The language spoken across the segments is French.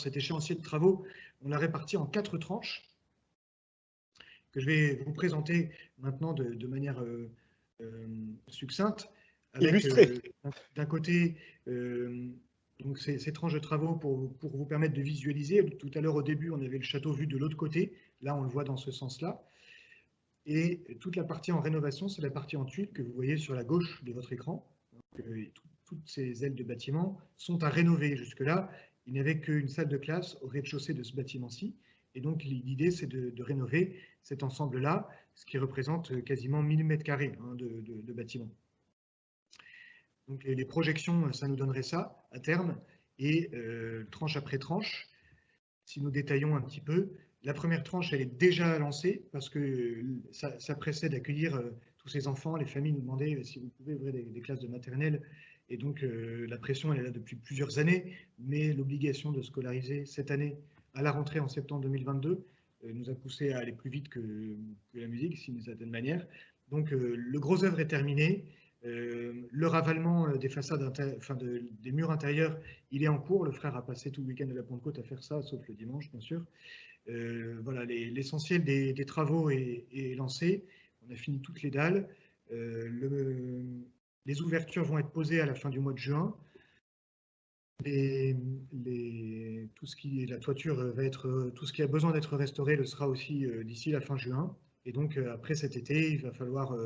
cet échéancier de travaux, on l'a réparti en 4 tranches que je vais vous présenter maintenant de manière succincte, avec d'un côté donc ces tranches de travaux pour vous permettre de visualiser. Tout à l'heure, au début, on avait le château vu de l'autre côté. Là, on le voit dans ce sens-là. Et toute la partie en rénovation, c'est la partie en tuiles que vous voyez sur la gauche de votre écran. Donc, toutes ces ailes de bâtiment sont à rénover. Jusque-là, il n'y avait qu'une salle de classe au rez-de-chaussée de ce bâtiment-ci. Et donc, l'idée, c'est de rénover cet ensemble-là, ce qui représente quasiment 1000 m² de bâtiment. Donc, les projections, ça nous donnerait ça à terme. Et tranche après tranche, si nous détaillons un petit peu, la première tranche, elle est déjà lancée parce que ça pressait d'accueillir tous ces enfants. Les familles nous demandaient si vous pouvez ouvrir des classes de maternelle. Et donc, la pression, elle est là depuis plusieurs années. Mais l'obligation de scolariser cette année à la rentrée en septembre 2022 nous a poussé à aller plus vite que la musique, d'une certaine manière. Donc, le gros œuvre est terminé. Le ravalement des façades, des murs intérieurs, il est en cours. Le frère a passé tout le week-end de la Pentecôte à faire ça, sauf le dimanche, bien sûr. Voilà, l'essentiel des travaux est lancé. On a fini toutes les dalles. Les ouvertures vont être posées à la fin du mois de juin. Tout ce qui est la toiture va être, tout ce qui a besoin d'être restauré le sera aussi d'ici la fin juin. Et donc après cet été, il va falloir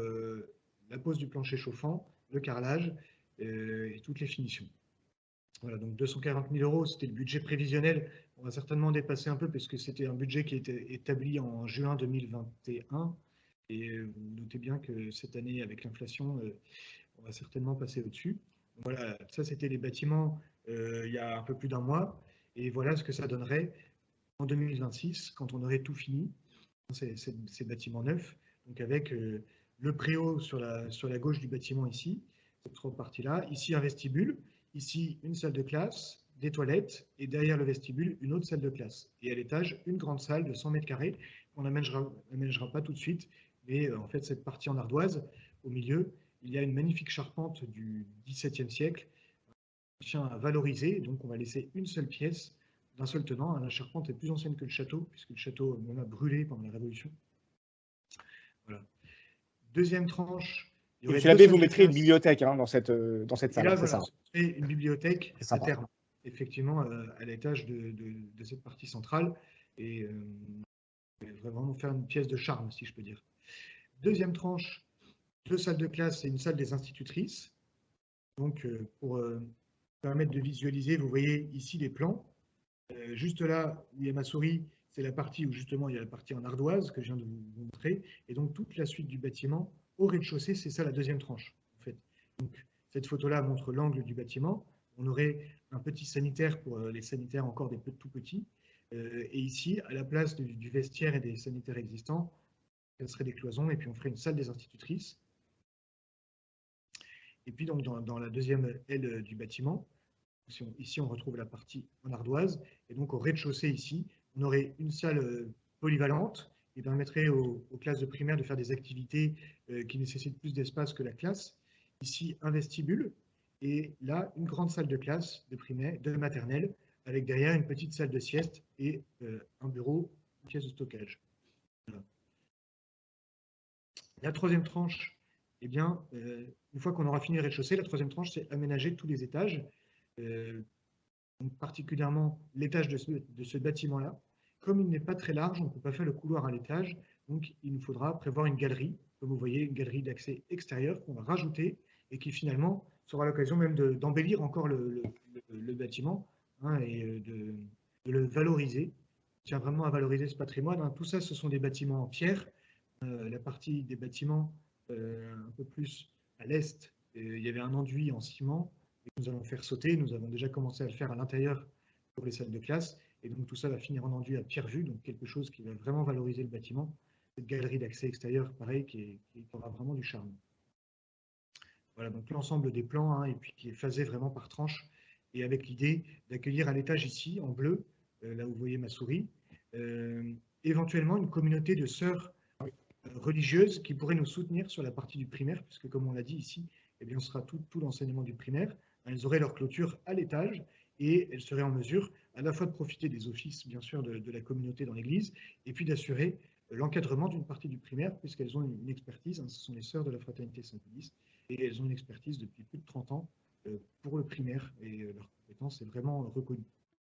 la pose du plancher chauffant, le carrelage et toutes les finitions. Voilà, donc 240 000 €, c'était le budget prévisionnel. On va certainement dépasser un peu parce que c'était un budget qui était établi en juin 2021. Et vous notez bien que cette année, avec l'inflation, on va certainement passer au-dessus. Voilà, ça c'était les bâtiments il y a un peu plus d'un mois. Et voilà ce que ça donnerait en 2026, quand on aurait tout fini, ces bâtiments neufs. Donc avec le préau sur la gauche du bâtiment ici, cette trois parties-là. Ici un vestibule, ici une salle de classe, des toilettes, et derrière le vestibule, une autre salle de classe. Et à l'étage, une grande salle de 100 m², qu'on n'aménagera pas tout de suite, mais en fait cette partie en ardoise, au milieu, il y a une magnifique charpente du XVIIe siècle, qui tient à valoriser, donc on va laisser une seule pièce d'un seul tenant. La charpente est plus ancienne que le château, puisque le château même a brûlé pendant la Révolution. Voilà. Deuxième tranche. Monsieur l'abbé, vous mettrez une bibliothèque dans cette salle. Là, voilà, une bibliothèque à terme, effectivement, à l'étage de cette partie centrale, et vraiment faire une pièce de charme, si je peux dire. Deuxième tranche, 2 salles de classe et une salle des institutrices. Donc, pour permettre de visualiser, vous voyez ici les plans. Juste là où il y a ma souris, c'est la partie où justement il y a la partie en ardoise que je viens de vous montrer. Et donc toute la suite du bâtiment au rez-de-chaussée, c'est ça la deuxième tranche en fait. Donc cette photo-là montre l'angle du bâtiment. On aurait un petit sanitaire pour les sanitaires encore des tout petits. Et ici, à la place du vestiaire et des sanitaires existants, ce serait des cloisons et puis on ferait une salle des institutrices. Et puis donc dans la deuxième aile du bâtiment, ici, on retrouve la partie en ardoise. Et donc, au rez-de-chaussée, ici, on aurait une salle polyvalente qui permettrait aux classes de primaire de faire des activités qui nécessitent plus d'espace que la classe. Ici, un vestibule. Et là, une grande salle de classe de primaire, de maternelle, avec derrière une petite salle de sieste et un bureau, une pièce de stockage. Voilà. La troisième tranche, eh bien, une fois qu'on aura fini le rez-de-chaussée, la troisième tranche, c'est aménager tous les étages. Donc particulièrement l'étage de ce bâtiment-là. Comme il n'est pas très large, on ne peut pas faire le couloir à l'étage, donc il nous faudra prévoir une galerie, comme vous voyez, une galerie d'accès extérieur qu'on va rajouter et qui finalement sera l'occasion même d'embellir encore le bâtiment et de le valoriser. On tient vraiment à valoriser ce patrimoine. Tout ça, ce sont des bâtiments en pierre. La partie des bâtiments un peu plus à l'est, il y avait un enduit en ciment. Nous allons faire sauter. Nous avons déjà commencé à le faire à l'intérieur pour les salles de classe. Et donc tout ça va finir en enduit à pierre vue, donc quelque chose qui va vraiment valoriser le bâtiment. Cette galerie d'accès extérieur, pareil, qui aura vraiment du charme. Voilà, donc l'ensemble des plans, et puis qui est phasé vraiment par tranche, et avec l'idée d'accueillir à l'étage ici, en bleu, là où vous voyez ma souris, éventuellement une communauté de sœurs religieuses qui pourraient nous soutenir sur la partie du primaire, puisque comme on l'a dit ici, eh bien, ce sera tout l'enseignement du primaire. Elles auraient leur clôture à l'étage et elles seraient en mesure à la fois de profiter des offices, bien sûr, de la communauté dans l'Église, et puis d'assurer l'encadrement d'une partie du primaire, puisqu'elles ont une expertise, hein, ce sont les sœurs de la Fraternité Saint-Pédis, et elles ont une expertise depuis plus de 30 ans pour le primaire, et leur compétence est vraiment reconnue.